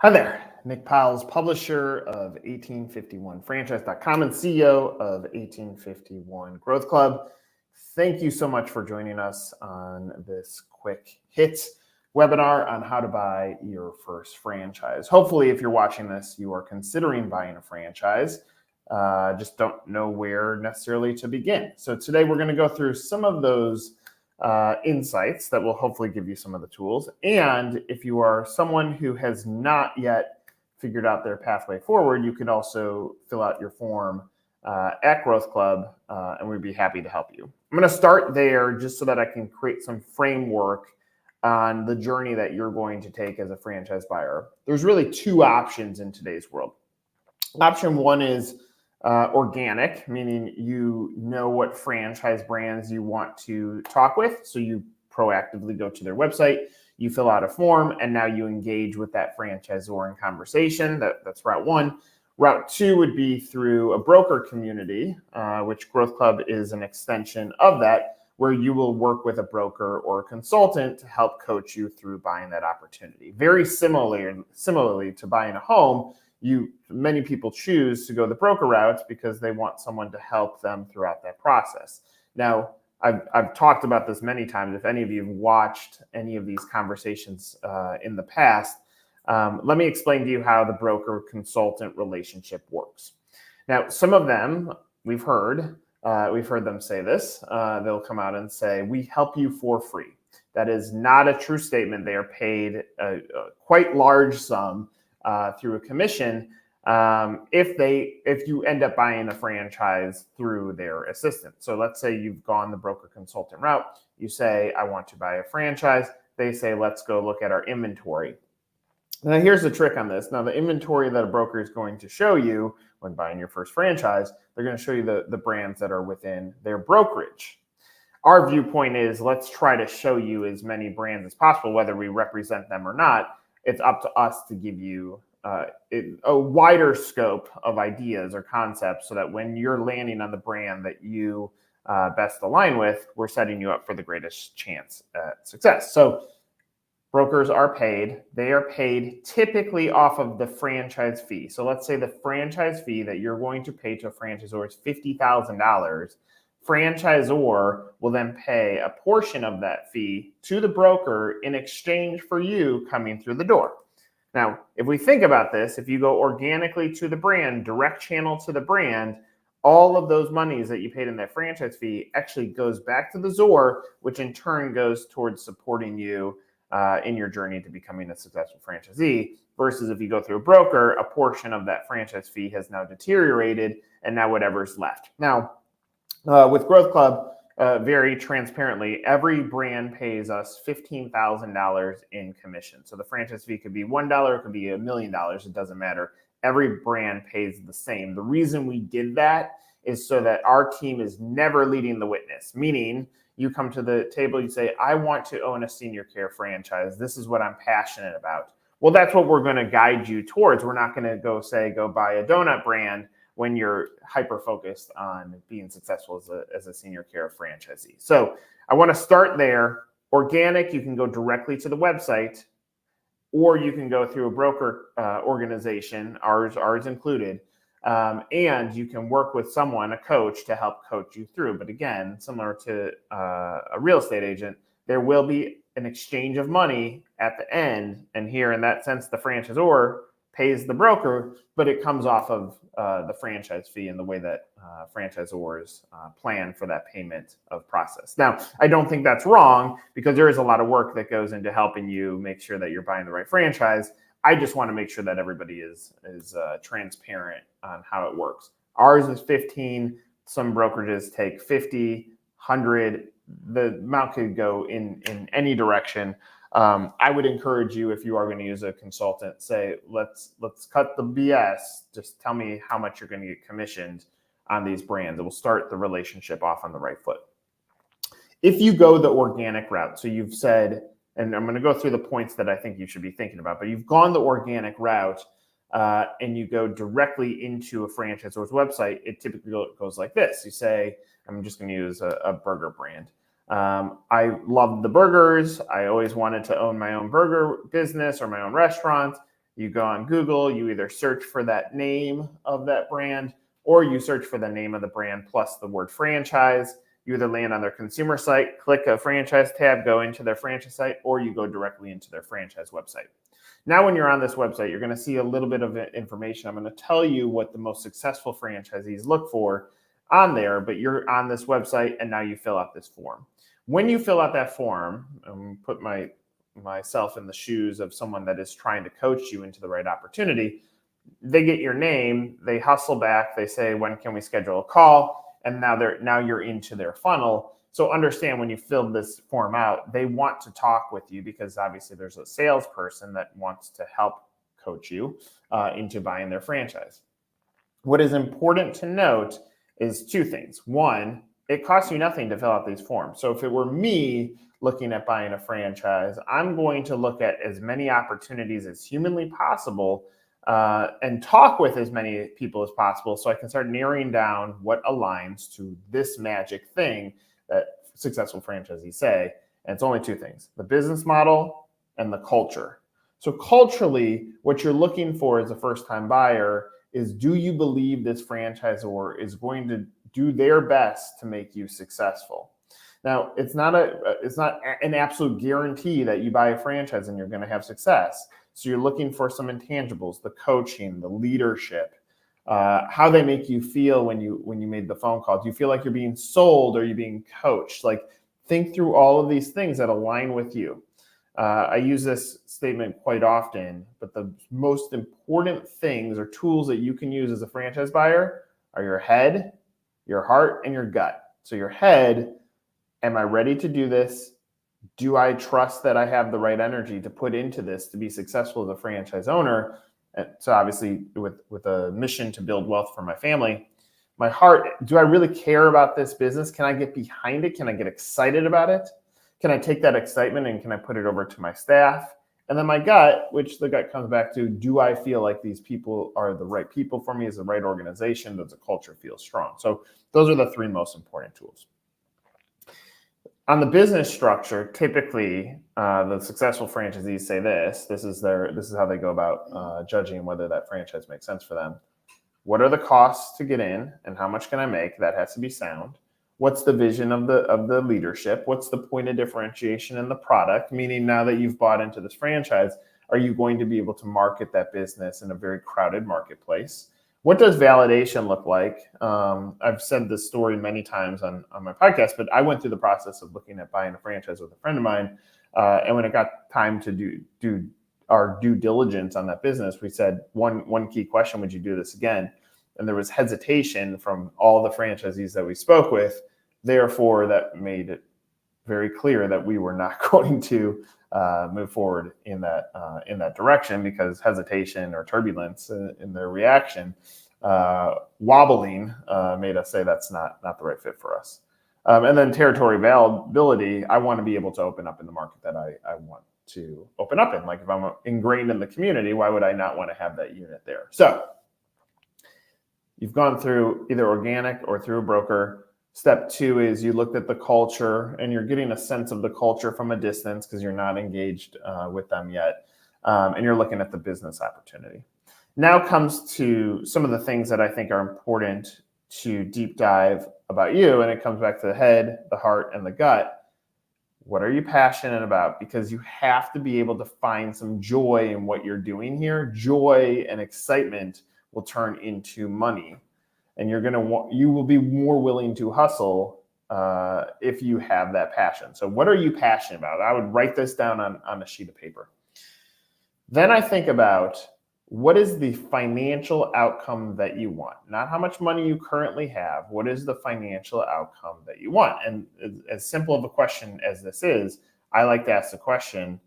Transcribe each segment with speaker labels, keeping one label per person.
Speaker 1: Hi there, Nick Powles, publisher of 1851franchise.com and CEO of 1851 Growth Club. Thank you so much for joining us on this quick hit webinar on how to buy your first franchise. Hopefully, if you're watching this, you are considering buying a franchise, just don't know where necessarily to begin. So today we're going to go through some of those insights that will hopefully give you some of the tools. And if you are someone who has not yet figured out their pathway forward, you can also fill out your form at Growth Club, and we'd be happy to help you. I'm going to start there just so that I can create some framework on the journey that you're going to take as a franchise buyer. There's really two options in today's world. Option one is organic, meaning you know what franchise brands you want to talk with. So you proactively go to their website, you fill out a form, and now you engage with that franchisor in conversation. That's route one. Route two would be through a broker community, which Growth Club is an extension of that, where you will work with a broker or a consultant to help coach you through buying that opportunity. Very similarly to buying a home, many people choose to go the broker route because they want someone to help them throughout that process. Now, I've talked about this many times. If any of you have watched any of these conversations in the past, let me explain to you how the broker-consultant relationship works. Now, some of them we've heard them say this. They'll come out and say, "We help you for free." That is not a true statement. They are paid a quite large sum through a commission if you end up buying a franchise through their assistant. So let's say you've gone the broker consultant route. You say, "I want to buy a franchise." They say, "Let's go look at our inventory." Now here's the trick on this. Now the inventory that a broker is going to show you when buying your first franchise, they're going to show you the brands that are within their brokerage. Our viewpoint is, let's try to show you as many brands as possible, whether we represent them or not. It's up to us to give you a wider scope of ideas or concepts so that when you're landing on the brand that you best align with, we're setting you up for the greatest chance at success. So brokers are paid. They are paid typically off of the franchise fee. So let's say the franchise fee that you're going to pay to a franchisor is $50,000. Franchisor will then pay a portion of that fee to the broker in exchange for you coming through the door. Now, if we think about this, if you go organically to the brand, direct channel to the brand, all of those monies that you paid in that franchise fee actually goes back to the ZOR, which in turn goes towards supporting you in your journey to becoming a successful franchisee, versus if you go through a broker, a portion of that franchise fee has now deteriorated, and now whatever's left. Now, with Growth Club, very transparently, every brand pays us $15,000 in commission. So the franchise fee could be $1, it could be $1 million, it doesn't matter. Every brand pays the same. The reason we did that is so that our team is never leading the witness, meaning you come to the table, you say, "I want to own a senior care franchise. This is what I'm passionate about." Well, that's what we're going to guide you towards. We're not going to go buy a donut brand when you're hyper-focused on being successful as a senior care franchisee. So I want to start there. Organic, you can go directly to the website, or you can go through a broker organization, ours included, and you can work with someone, a coach, to help coach you through. But again, similar to a real estate agent, there will be an exchange of money at the end. And here, in that sense, the franchisor pays the broker, but it comes off of the franchise fee and the way that franchisors plan for that payment of process. Now, I don't think that's wrong, because there is a lot of work that goes into helping you make sure that you're buying the right franchise. I just want to make sure that everybody is transparent on how it works. Ours is 15. Some brokerages take 50, 100. The amount could go in any direction. I would encourage you, if you are going to use a consultant, say, let's cut the BS. Just tell me how much you're going to get commissioned on these brands. It will start the relationship off on the right foot. If you go the organic route, so you've said, and I'm going to go through the points that I think you should be thinking about, but you've gone the organic route and you go directly into a franchisor's website, it typically goes like this. You say, I'm just going to use a burger brand. I love the burgers. I always wanted to own my own burger business or my own restaurant. You go on Google, you either search for that name of that brand, or you search for the name of the brand plus the word franchise. You either land on their consumer site, click a franchise tab, go into their franchise site, or you go directly into their franchise website. Now, when you're on this website, you're going to see a little bit of information. I'm going to tell you what the most successful franchisees look for on there, but you're on this website and now you fill out this form. When you fill out that form, put myself in the shoes of someone that is trying to coach you into the right opportunity. They get your name, they hustle back, they say, when can we schedule a call? And now you're into their funnel. So understand, when you fill this form out, they want to talk with you because obviously there's a salesperson that wants to help coach you into buying their franchise. What is important to note is two things. One, it costs you nothing to fill out these forms. So if it were me looking at buying a franchise, I'm going to look at as many opportunities as humanly possible and talk with as many people as possible so I can start narrowing down what aligns to this magic thing that successful franchisees say. And it's only two things: the business model and the culture. So culturally, what you're looking for as a first-time buyer is, do you believe this franchisor is going to do their best to make you successful? Now, it's not an absolute guarantee that you buy a franchise and you're going to have success. So you're looking for some intangibles: the coaching, the leadership, how they make you feel when you made the phone call. Do you feel like you're being sold, or are you being coached? Like, think through all of these things that align with you. I use this statement quite often, but the most important things or tools that you can use as a franchise buyer are your head, your heart, and your gut. So your head: am I ready to do this? Do I trust that I have the right energy to put into this to be successful as a franchise owner? And so obviously with a mission to build wealth for my family. My heart: do I really care about this business? Can I get behind it? Can I get excited about it? Can I take that excitement and can I put it over to my staff? And then my gut, which the gut comes back to, do I feel like these people are the right people for me? Is the right organization? Does the culture feel strong? So those are the three most important tools. On the business structure, typically the successful franchisees say this is how they go about judging whether that franchise makes sense for them. What are the costs to get in and how much can I make? That has to be sound. What's the vision of the leadership? What's the point of differentiation in the product? Meaning, now that you've bought into this franchise, are you going to be able to market that business in a very crowded marketplace? What does validation look like? I've said this story many times on my podcast, but I went through the process of looking at buying a franchise with a friend of mine. And when it got time to do our due diligence on that business, we said, one key question: would you do this again? And there was hesitation from all the franchisees that we spoke with. Therefore, that made it very clear that we were not going to move forward in that direction, because hesitation or turbulence in their reaction, wobbling, made us say that's not the right fit for us. And then territory availability: I want to be able to open up in the market that I want to open up in. Like, if I'm ingrained in the community, why would I not want to have that unit there? So you've gone through either organic or through a broker. Step two is you looked at the culture, and you're getting a sense of the culture from a distance because you're not engaged with them yet. And you're looking at the business opportunity. Now comes to some of the things that I think are important to deep dive about you. And it comes back to the head, the heart, and the gut. What are you passionate about? Because you have to be able to find some joy in what you're doing here. Joy and excitement will turn into money. And you will be more willing to hustle if you have that passion. So what are you passionate about? I would write this down on a sheet of paper. Then I think about, what is the financial outcome that you want? Not how much money you currently have. What is the financial outcome that you want? And as simple of a question as this is, I like to ask the question,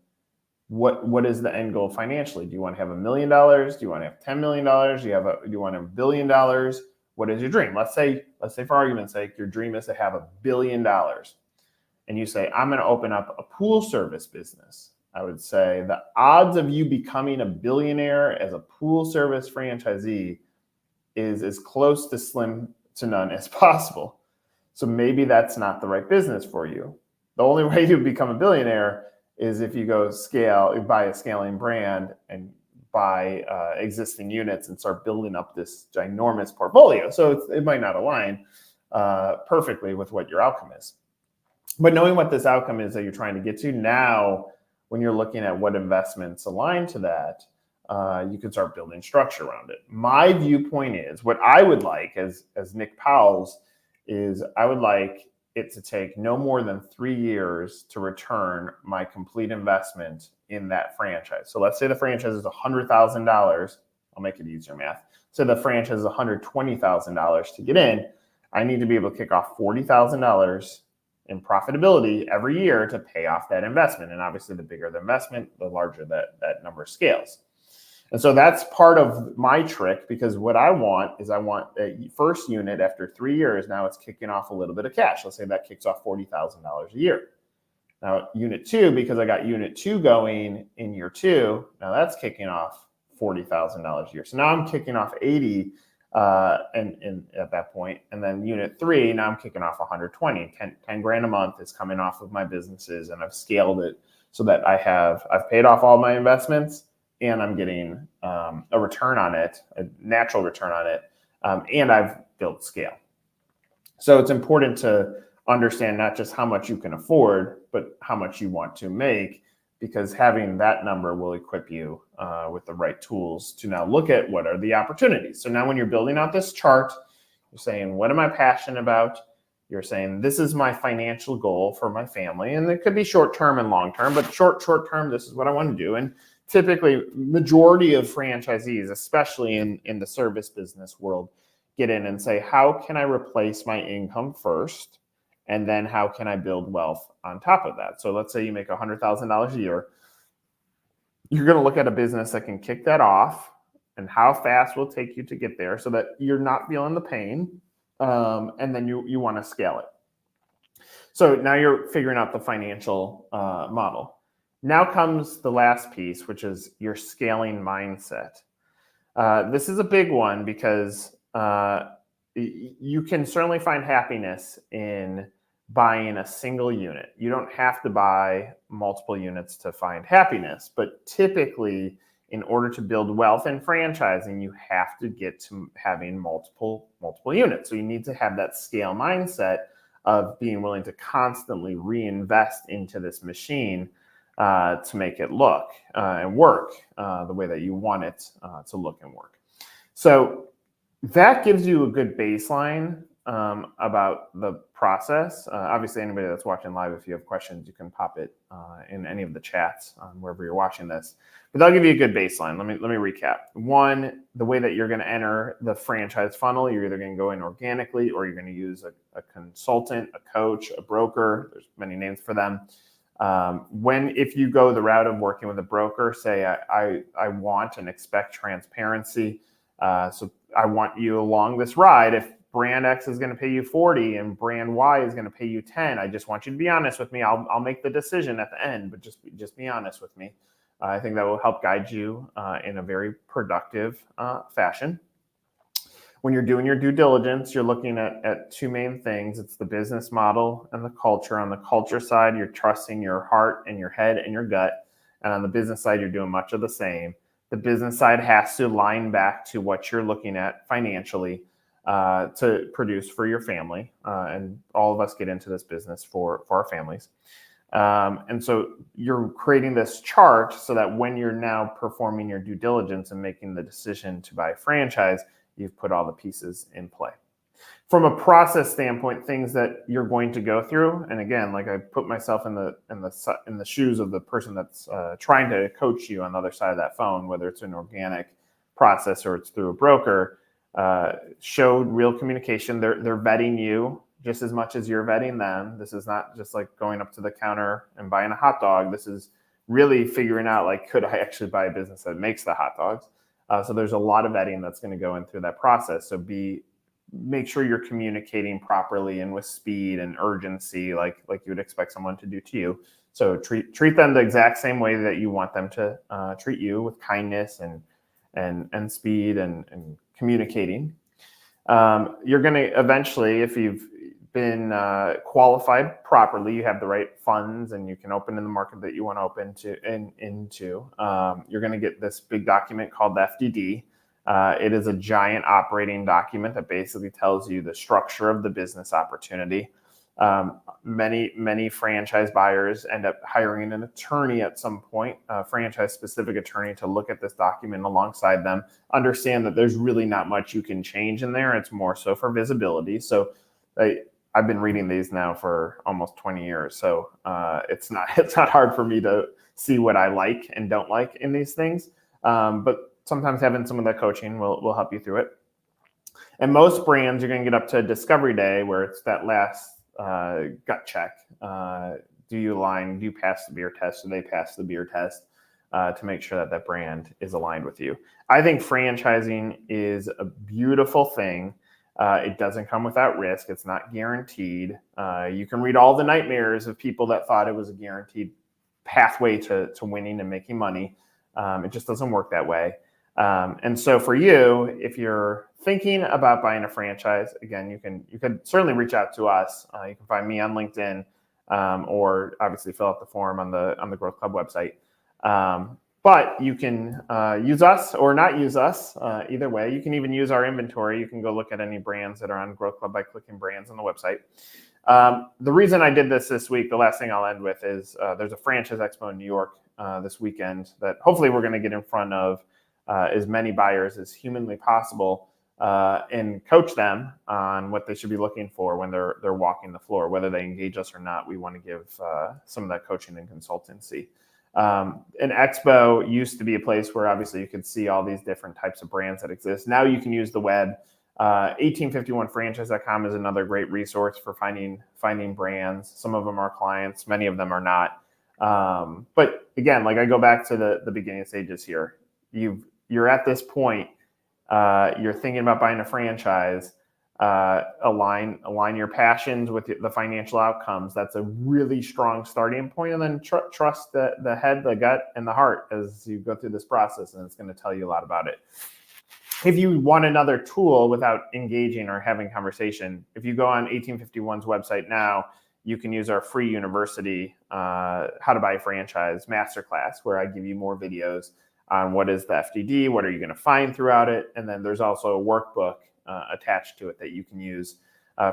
Speaker 1: what is the end goal financially? Do you want to have $1 million? Do you want to have $10 million? Do you want to have $1 billion? What is your dream? Let's say for argument's sake, your dream is to have $1 billion. And you say, I'm going to open up a pool service business. I would say the odds of you becoming a billionaire as a pool service franchisee is as close to slim to none as possible. So maybe that's not the right business for you. The only way to become a billionaire is if you go buy a scaling brand and buy existing units and start building up this ginormous portfolio. So it might not align perfectly with what your outcome is. But knowing what this outcome is that you're trying to get to, now when you're looking at what investments align to that, you can start building structure around it. My viewpoint is, what I would like as Nick Powell's is, I would like it to take no more than 3 years to return my complete investment in that franchise. So let's say the franchise is $100,000. I'll make it easier math. So the franchise is $120,000 to get in. I need to be able to kick off $40,000 in profitability every year to pay off that investment. And obviously the bigger the investment, the larger that number scales. And so that's part of my trick, because what I want is, I want a first unit after 3 years, now it's kicking off a little bit of cash. Let's say that kicks off $40,000 a year. Now unit 2, because I got unit 2 going in year 2, now that's kicking off $40,000 a year. So now I'm kicking off 80 and at that point. And then unit 3, now I'm kicking off 120, 10 grand a month is coming off of my businesses, and I've scaled it so that I've paid off all my investments, and I'm getting a return on it, a natural return on it, and I've built scale. So it's important to understand not just how much you can afford, but how much you want to make, because having that number will equip you with the right tools to now look at what are the opportunities. So now when you're building out this chart, you're saying, what am I passionate about? You're saying, this is my financial goal for my family. And it could be short-term and long-term, but short-term, this is what I want to do. And typically, majority of franchisees, especially in the service business world, get in and say, how can I replace my income first? And then how can I build wealth on top of that? So let's say you make $100,000 a year. You're going to look at a business that can kick that off, and how fast will it take you to get there so that you're not feeling the pain. And then you want to scale it. So now you're figuring out the financial model. Now comes the last piece, which is your scaling mindset. This is a big one, because you can certainly find happiness in buying a single unit. You don't have to buy multiple units to find happiness, but typically, in order to build wealth in franchising, you have to get to having multiple units. So you need to have that scale mindset of being willing to constantly reinvest into this machine to make it look and work the way that you want it to look and work. So that gives you a good baseline about the process. Obviously, anybody that's watching live, if you have questions, you can pop it in any of the chats wherever you're watching this. But that'll give you a good baseline. Let me recap. One, the way that you're going to enter the franchise funnel, you're either going to go in organically, or you're going to use a consultant, a coach, a broker. There's many names for them. If you go the route of working with a broker, say I want and expect transparency. So I want you along this ride. If brand X is going to pay you 40 and brand Y is going to pay you 10, I just want you to be honest with me. I'll make the decision at the end, but just be honest with me. I think that will help guide you in a very productive fashion. When you're doing your due diligence, you're looking at two main things. It's the business model and the culture. On the culture side, you're trusting your heart and your head and your gut. And on the business side, you're doing much of the same. The business side has to line back to what you're looking at financially to produce for your family. And all of us get into this business for our families. And so you're creating this chart so that when you're now performing your due diligence and making the decision to buy a franchise, you've put all the pieces in play. From a process standpoint, things that you're going to go through, and again, like I put myself in the shoes of the person that's trying to coach you on the other side of that phone, whether it's an organic process or it's through a broker, showed real communication. They're vetting you just as much as you're vetting them. This is not just like going up to the counter and buying a hot dog. This is really figuring out, like, could I actually buy a business that makes the hot dogs? So there's a lot of vetting that's going to go in through that process. So make sure you're communicating properly and with speed and urgency, like you would expect someone to do to you. So treat them the exact same way that you want them to treat you, with kindness and speed and communicating. You're going to eventually, if you've been qualified properly, you have the right funds, and you can open in the market that you want to open into, you're going to get this big document called the FDD. It is a giant operating document that basically tells you the structure of the business opportunity. Many franchise buyers end up hiring an attorney at some point, a franchise-specific attorney, to look at this document alongside them, understand that there's really not much you can change in there. It's more so for visibility. So I've been reading these now for almost 20 years. So it's not hard for me to see what I like and don't like in these things. But sometimes having some of that coaching will help you through it. And most brands, you're going to get up to discovery day, where it's that last gut check. Do you align? Do you pass the beer test? Do they pass the beer test to make sure that that brand is aligned with you? I think franchising is a beautiful thing. It doesn't come without risk. It's not guaranteed. You can read all the nightmares of people that thought it was a guaranteed pathway to winning and making money. It just doesn't work that way. And so for you, if you're thinking about buying a franchise, again, you can certainly reach out to us. You can find me on LinkedIn, or obviously fill out the form on the Growth Club website. But you can use us or not use us. Either way, you can even use our inventory. You can go look at any brands that are on Growth Club by clicking brands on the website. The reason I did this week, the last thing I'll end with, is there's a franchise expo in New York this weekend that hopefully we're going to get in front of as many buyers as humanly possible, and coach them on what they should be looking for when they're walking the floor. Whether they engage us or not, we want to give some of that coaching and consultancy. An expo used to be a place where obviously you could see all these different types of brands that exist. Now you can use the web. 1851franchise.com is another great resource for finding brands. Some of them are clients, many of them are not. But again, like I go back to the beginning stages here. You're at this point, you're thinking about buying a franchise, align your passions with the financial outcomes. That's a really strong starting point. And then trust the head, the gut, and the heart as you go through this process, and it's going to tell you a lot about it. If you want another tool without engaging or having conversation, if you go on 1851's website now, you can use our free university, How to Buy a Franchise Masterclass, where I give you more videos on what is the FDD, what are you going to find throughout it, and then there's also a workbook attached to it that you can use,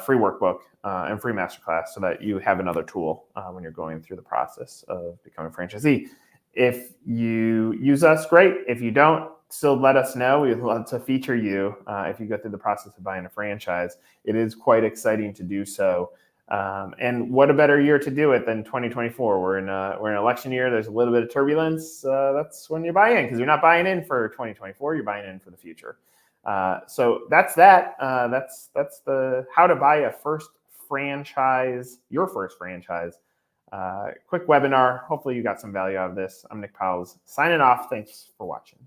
Speaker 1: free workbook and free masterclass, so that you have another tool when you're going through the process of becoming a franchisee. If you use us, great. If you don't, still let us know. We'd love to feature you if you go through the process of buying a franchise. It is quite exciting to do so. And what a better year to do it than 2024. We're in an election year. There's a little bit of turbulence. That's when you buy in, because you're not buying in for 2024. You're buying in for the future. So that's that. That's the how to buy a your first franchise. Quick webinar. Hopefully you got some value out of this. I'm Nick Powles signing off. Thanks for watching.